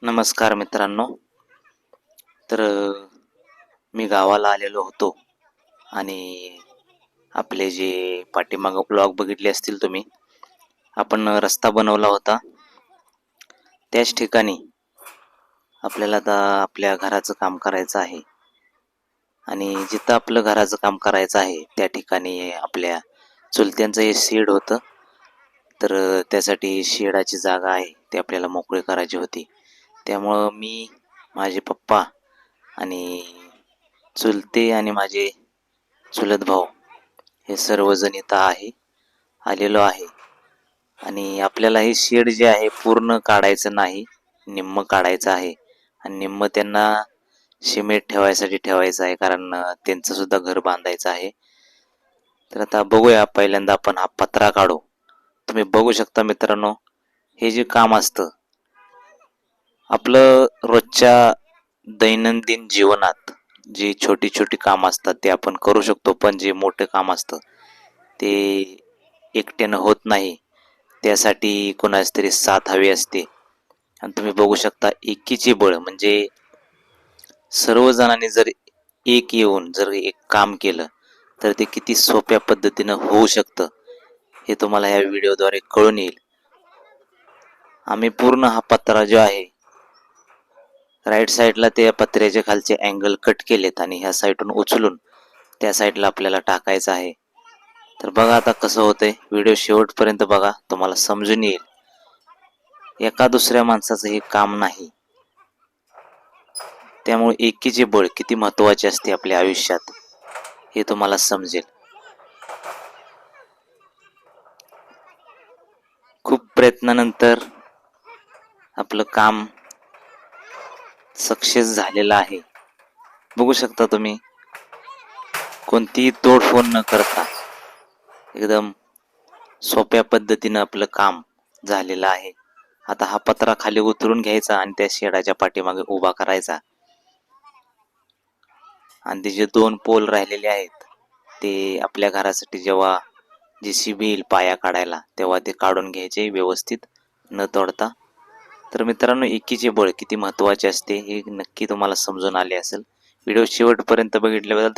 नमस्कार मित्रांनो. तर मी गावाला आलेलो होतो आणि आपले जे पाठीमागं ब्लॉग बघितले असतील तुम्ही, आपण रस्ता बनवला होता. त्याच ठिकाणी आपल्याला आता आपल्या घराचं काम करायचं आहे आणि जिथं आपलं घराचं काम करायचं आहे त्या ठिकाणी आपल्या चुलत्यांचं हे शेड होतं. तर त्यासाठी शेडाची जागा आहे ती आपल्याला मोकळी करायची होती. त्यामुळं मी, माझे पप्पा आणि चुलते आणि माझे चुलत भाऊ हे सर्वजण इथं आलेलो आहे. आणि आपल्याला हे शेड जे आहे पूर्ण काढायचं नाही, निम्म काढायचं आहे आणि निम्म त्यांना सिमेंट ठेवायसाठी ठेवायचं आहे, कारण त्यांचं सुद्धा घर बांधायचं आहे. तर आता बघूया, पहिल्यांदा आपण हा पत्रा काढू. तुम्ही बघू शकता मित्रांनो, हे जे काम असतं आपलं रोजच्या दैनंदिन जीवनात, जी छोटी छोटी काम असतात ते आपण करू शकतो, पण जे मोठे काम असतं ते एकट्यानं होत नाही. त्यासाठी कोणाची तरी साथ हवी असते. आणि तुम्ही बघू शकता, एकीचे बळ म्हणजे सर्वजणांनी जर एक येऊन जर एक काम केलं तर ते किती सोप्या पद्धतीनं होऊ शकतं हे तुम्हाला या व्हिडिओद्वारे कळून येईल. आम्ही पूर्ण हा पत्रा जो आहे, राईट साईडला त्या पत्र्याच्या खालचे अँगल कट केलेत आणि ह्या साईडून उचलून त्या साईडला आपल्याला टाकायचं आहे. तर बघा आता कसं होतंय, व्हिडिओ शेवटपर्यंत बघा, तुम्हाला समजून येईल. एका दुसऱ्या माणसाचं हे काम नाही, त्यामुळे एकीचे बळ किती महत्वाचे असते आपल्या आयुष्यात हे तुम्हाला समजेल. खूप प्रयत्नानंतर आपलं काम सक्सेस झालेलं आहे. बघू शकता तुम्ही, कोणतीही तोडफोड न करता एकदम सोप्या पद्धतीनं आपलं काम झालेलं आहे. आता हा पत्रा खाली उतरून घ्यायचा आणि त्या शेडाच्या पाठीमागे उभा करायचा आणि ते जे 2 पोल राहिलेले आहेत ते आपल्या घरासाठी जेव्हा JCB येईल पाया काढायला तेव्हा ते काढून घ्यायचे व्यवस्थित न तोडता. तर मित्रांनो, एकीचे बळ किती महत्वाचे असते हे नक्की तुम्हाला समजून आले असेल. व्हिडिओ शेवटपर्यंत बघितल्याबद्दल